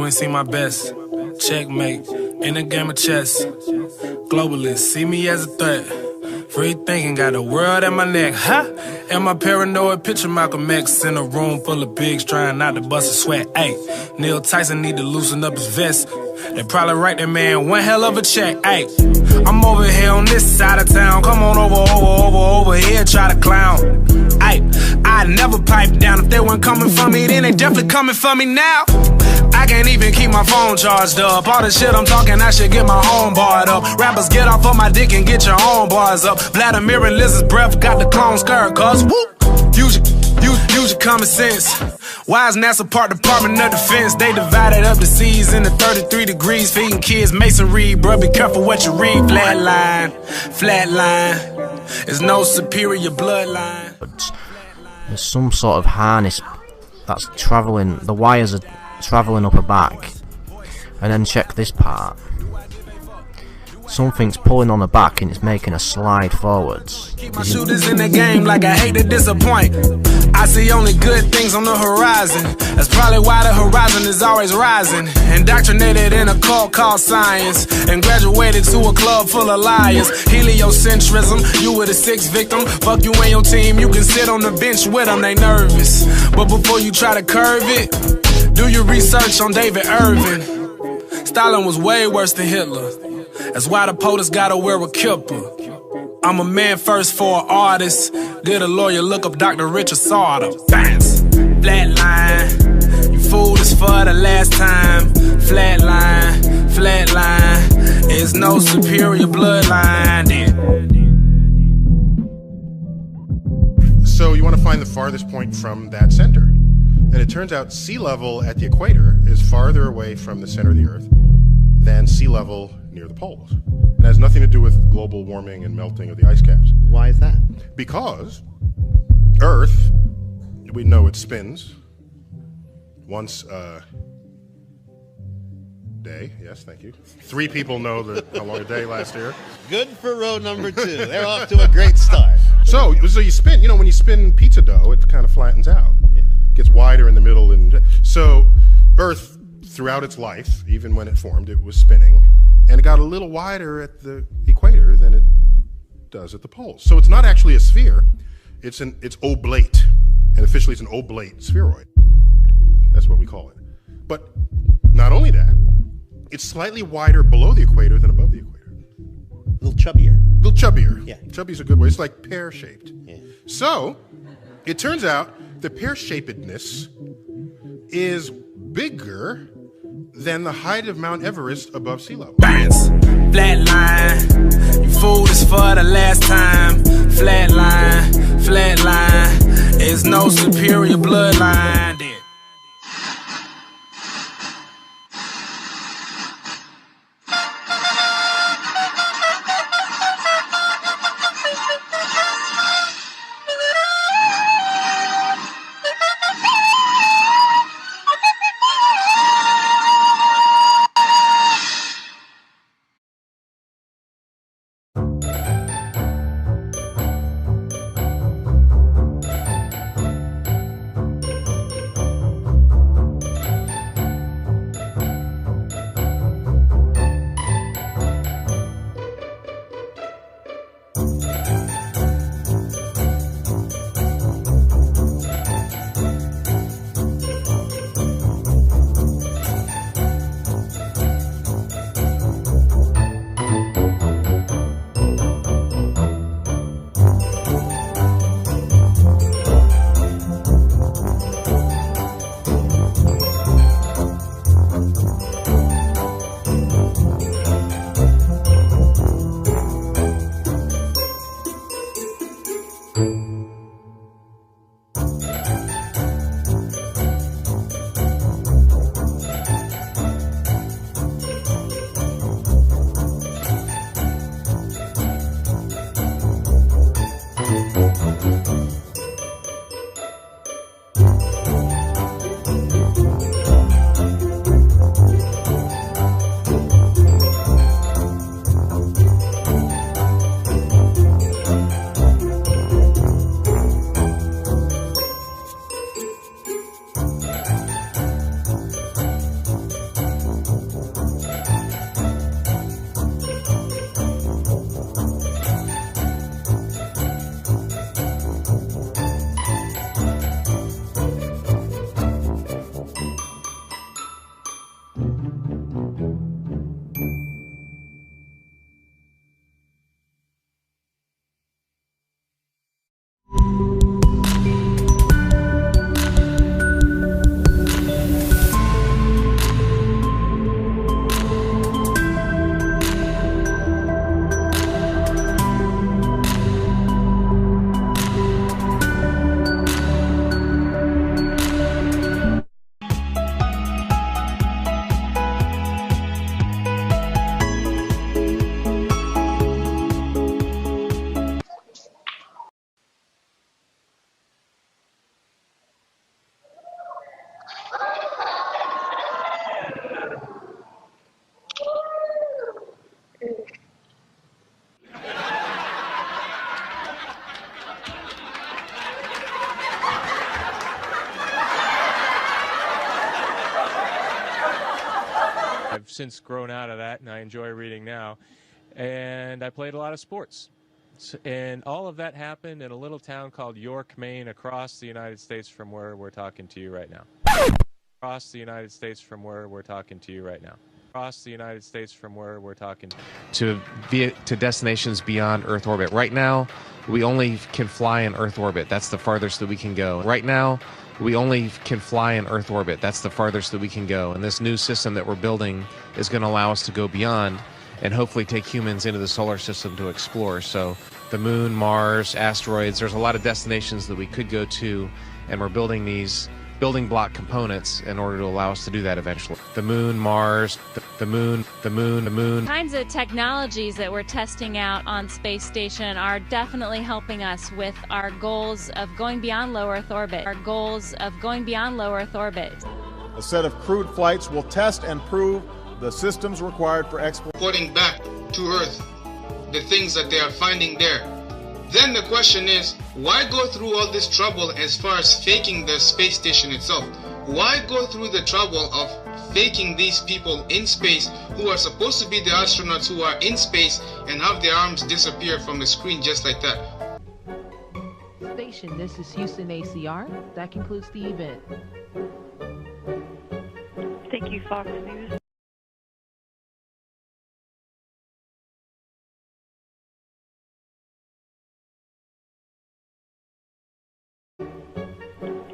ain't seen my best. Checkmate, in a game of chess. Globalists see me as a threat. Free thinking, got the world at my neck, huh? Am I paranoid? Picture Malcolm X in a room full of pigs trying not to bust a sweat. Ayy, Neil Tyson need to loosen up his vest. They probably write that man one hell of a check. Ayy, I'm over here on this side of town. Come on over here, try to clown. Ayy, I never pipe down. If they weren't coming for me, then they definitely coming for me now. I can't even keep my phone charged up. All the shit I'm talking, I should get my own barred up. Rappers, get off of my dick and get your own bars up. Vladimir and Liz's breath got the clone skirt, cuz whoop. Use your common sense. Why is NASA part Department of Defense? They divided up the seas into 33 degrees, feeding kids masonry. Bruh, be careful what you read. Flatline. There's no superior bloodline. There's some sort of harness that's travelling. The wires are travelling up her back. And then check this part. Something's pulling on her back and it's making her slide forwards. Keep my shooters in the game like I hate to disappoint. I see only good things on the horizon. That's probably why the horizon is always rising. Indoctrinated in a cult called science, and graduated to a club full of liars. Heliocentrism, you were the sixth victim. Fuck you and your team, you can sit on the bench with them, they nervous. But before you try to curve it, do your research on David Irving. Stalin was way worse than Hitler. That's why the POTUS gotta wear a kipper. I'm a man first for an artist. Get a lawyer, look up Dr. Richard Sauter. Bounce, flatline. You fooled us for the last time. Flatline. It's no superior bloodline. So you want to find the farthest point from that center. And it turns out sea level at the equator is farther away from the center of the Earth than sea level near the poles. It has nothing to do with global warming and melting of the ice caps. Why is that? Because Earth, we know it spins once a day. Yes, thank you. 3 people know how long a day lasts here. Good for row number 2. They're off to a great start. So you spin, when you spin pizza dough, it kind of flattens out. Yeah. Gets wider in the middle. And so Earth, throughout its life, even when it formed, it was spinning. And it got a little wider at the equator than it does at the poles. So it's not actually a sphere, it's oblate. And officially it's an oblate spheroid. That's what we call it. But not only that, it's slightly wider below the equator than above the equator. A little chubbier. Yeah. Chubby's a good way. It's like pear-shaped. Yeah. So it turns out the pear-shapedness is bigger than the height of Mount Everest above sea level. Bounce, flatline. You fooled us for the last time. Flatline. It's no superior bloodline. since grown out of that, and I enjoy reading now. And I played a lot of sports. And all of that happened in a little town called York, Maine, across the United States from where we're talking to you right now. Across the United States from where we're talking to you right now. Across the United States from where we're talking to destinations beyond Earth orbit. Right now, we only can fly in Earth orbit. That's the farthest that we can go. Right now, we only can fly in Earth orbit. That's the farthest that we can go. And this new system that we're building is going to allow us to go beyond and hopefully take humans into the solar system to explore. So the moon, Mars, asteroids, there's a lot of destinations that we could go to, and we're building these building block components in order to allow us to do that eventually. The moon, Mars, the moon. Kinds of technologies that we're testing out on space station are definitely helping us with our goals of going beyond low Earth orbit. A set of crewed flights will test and prove the systems required for Reporting back to Earth the things that they are finding there. Then the question is, why go through all this trouble as far as faking the space station itself? Why go through the trouble of faking these people in space who are supposed to be the astronauts who are in space and have their arms disappear from the screen just like that? Station, this is Houston ACR. That concludes the event. Thank you, Fox News.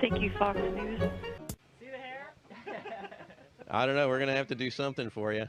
Thank you, Fox News. See the hair? I don't know. We're going to have to do something for you.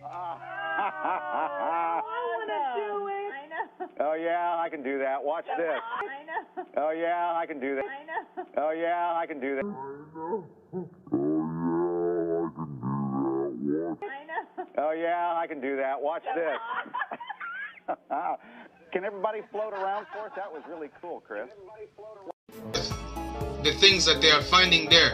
I want to do it. I know. Oh, yeah, I can do that. Watch this. I know. Oh, yeah, I can do that. I know. Oh, yeah, I can do that. I know. Oh, yeah, I can do that. Watch this. Can everybody float around for us? That was really cool, Chris. The things that they are finding there.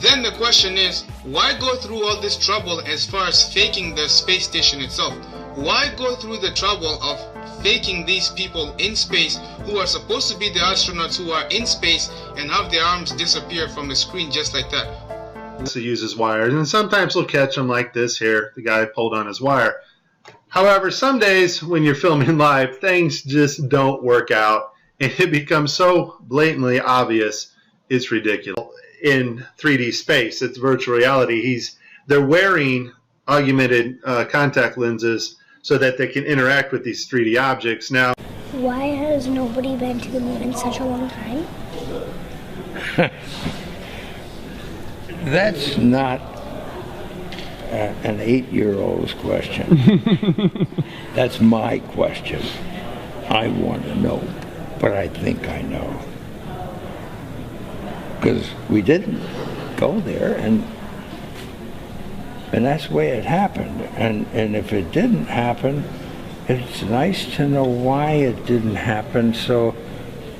Then the question is, why go through all this trouble as far as faking the space station itself? Why go through the trouble of faking these people in space who are supposed to be the astronauts who are in space and have their arms disappear from the screen just like that? He uses wires, and sometimes he'll catch them like this here. The guy pulled on his wire. However, some days when you're filming live, things just don't work out, and it becomes so blatantly obvious it's ridiculous. In 3D space, it's virtual reality. They're wearing augmented contact lenses so that they can interact with these 3D objects. Now, why has nobody been to the moon in such a long time? That's not an 8-year-old's question. That's my question. I want to know, but I think I know. Because we didn't go there, and that's the way it happened. And if it didn't happen, it's nice to know why it didn't happen. So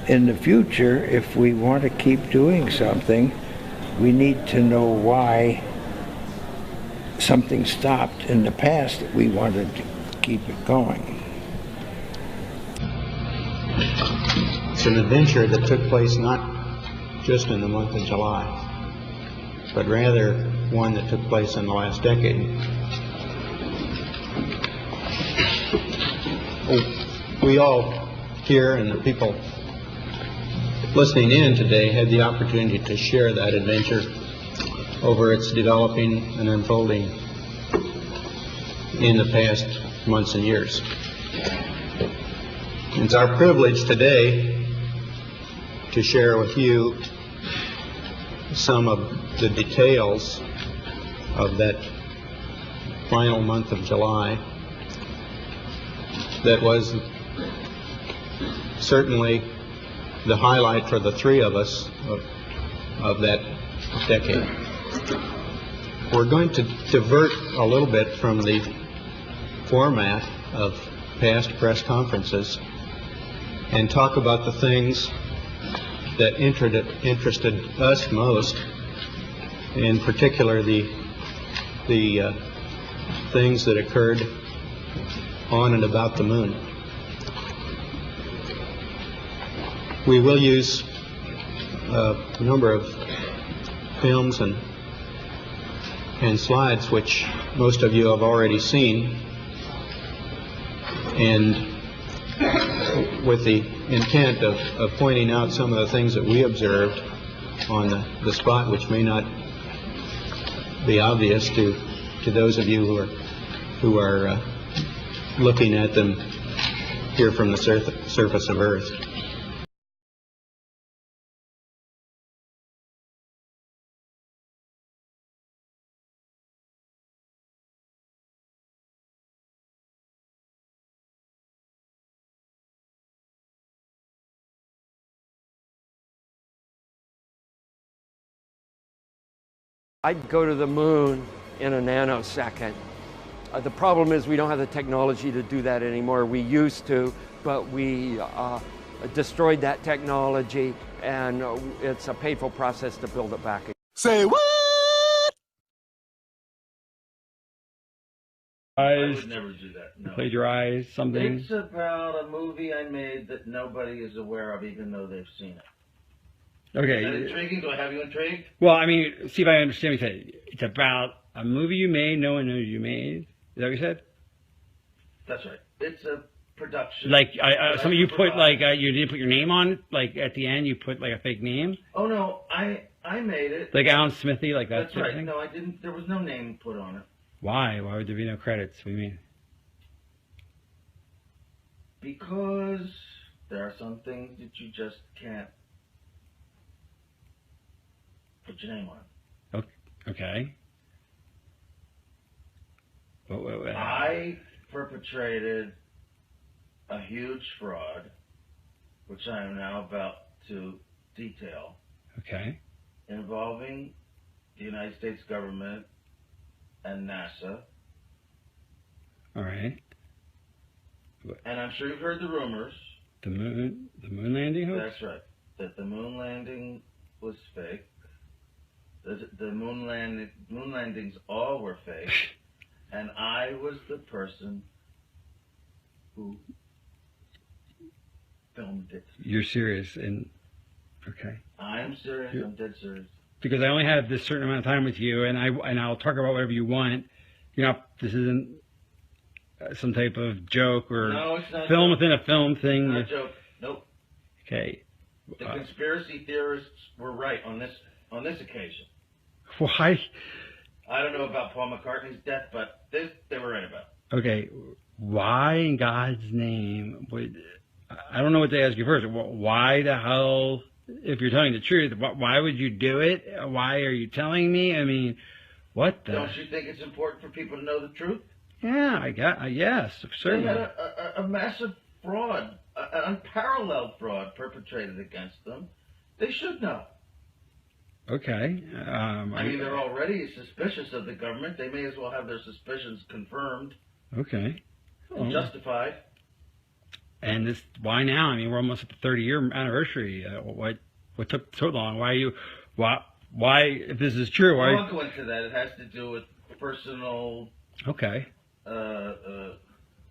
in the future, if we want to keep doing something, we need to know why something stopped in the past that we wanted to keep it going. It's an adventure that took place not just in the month of July, but rather one that took place in the last decade. We all here and the people listening in today had the opportunity to share that adventure over its developing and unfolding in the past months and years. It's our privilege today to share with you some of the details of that final month of July that was certainly the highlight for the three of us of that decade. We're going to divert a little bit from the format of past press conferences and talk about the things that interested us most, in particular the things that occurred on and about the moon. We will use a number of films and and slides, which most of you have already seen, and with the intent of pointing out some of the things that we observed on the spot, which may not be obvious to those of you who are looking at them here from the surface of Earth. I'd go to the moon in a nanosecond. The problem is we don't have the technology to do that anymore. We used to, but we destroyed that technology, and it's a painful process to build it back again. Say what? I would never do that. No. Plagiarize something. It's about a movie I made that nobody is aware of, even though they've seen it. Okay. Is that intriguing? Do I have you intrigued? Well, I mean, see if I understand what you said. It's about a movie you made, no one knows you made. Is that what you said? That's right. It's a production. Like, some of you put, like, you didn't put your name on it? Like, at the end, you put, like, a fake name? Oh, no. I made it. Like Alan Smithy, like that That's sort right. of thing? No, I didn't. There was no name put on it. Why? Why would there be no credits? What do you mean? Because there are some things that you just can't put your name on. Okay. I perpetrated a huge fraud, which I am now about to detail. Okay. Involving the United States government and NASA. All right. And I'm sure you've heard the rumors. The moon landing hoax? That's right. That the moon landing was fake. The moon landings all were fake. And I was the person who filmed it. You're serious? And okay. I am serious. I'm dead serious. Because I only have this certain amount of time with you, and I'll talk about whatever you want. You know, this isn't some type of joke or no, it's not film joke. within a film thing. It's not a joke. Nope. Okay. The conspiracy theorists were right on this occasion. Why? I don't know about Paul McCartney's death, but this they were right about. Okay. Why in God's name would I don't know what to ask you first. Why the hell, if you're telling the truth, why would you do it? Why are you telling me? I mean, what the? Don't you think it's important for people to know the truth? Yeah, yes, certainly. They had a massive fraud, an unparalleled fraud perpetrated against them. They should know. Okay. I mean, they're already suspicious of the government. They may as well have their suspicions confirmed. Okay. And justified. And this, why now? I mean, we're almost at the 30-year anniversary. What took so long? Why, if this is true, why? I won't go into that. It has to do with personal. Okay.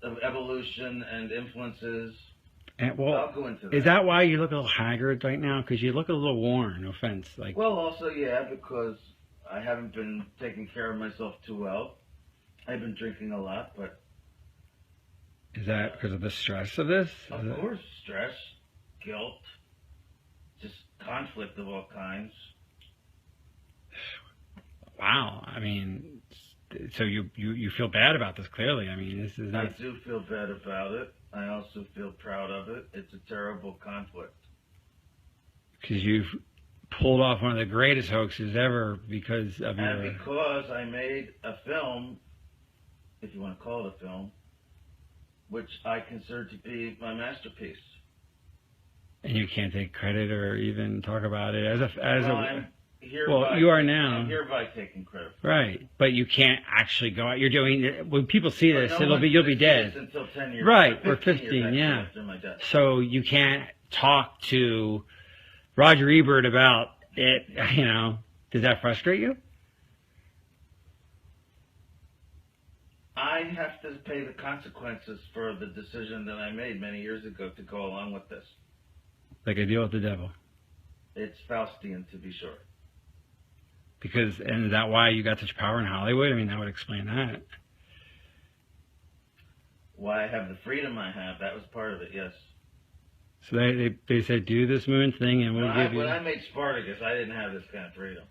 Evolution and influences. And, well, I'll go into that. Is that why you look a little haggard right now? Because you look a little worn. No offense. Like. Well, also, yeah, because I haven't been taking care of myself too well. I've been drinking a lot, but. Is that because of the stress of this? Of course, stress, guilt, just conflict of all kinds. Wow, I mean, so you feel bad about this, clearly. I mean, this is not... I do feel bad about it. I also feel proud of it. It's a terrible conflict. Because you've pulled off one of the greatest hoaxes ever because of your... And because I made a film, if you want to call it a film, which I consider to be my masterpiece. And you can't take credit or even talk about it as a Hereby, you are now. I'm hereby taking credit. Right, but you can't actually go out. You're doing when people see this, no you'll be dead. Until 10 years. Right, or 15 15, yeah. After my death. So you can't talk to Roger Ebert about it. You know, does that frustrate you? I have to pay the consequences for the decision that I made many years ago to go along with this. Like a deal with the devil. It's Faustian, to be sure. Because, and is that why you got such power in Hollywood? I mean, that would explain that. Why I have the freedom I have, that was part of it, yes. So they said, do this moon thing and we'll give you... When I made Spartacus, I didn't have this kind of freedom.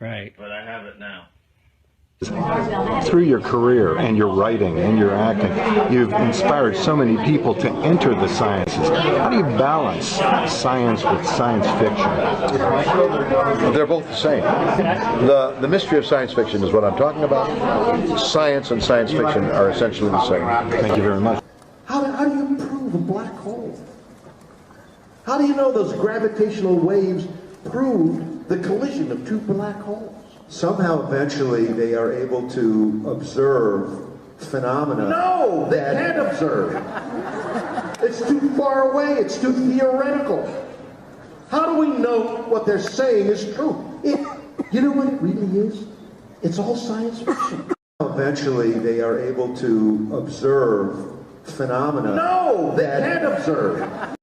Right. But I have it now. Through your career and your writing and your acting, you've inspired so many people to enter the sciences. How do you balance science with science fiction? They're both the same. The mystery of science fiction is what I'm talking about. Science and science fiction are essentially the same. Thank you very much. How do you prove a black hole? How do you know those gravitational waves proved the collision of two black holes? Somehow, eventually, they are able to observe phenomena. No, they can't observe. It's too far away. It's too theoretical. How do we know what they're saying is true? You know what it really is? It's all science fiction. Eventually, they are able to observe phenomena. No, they can't observe.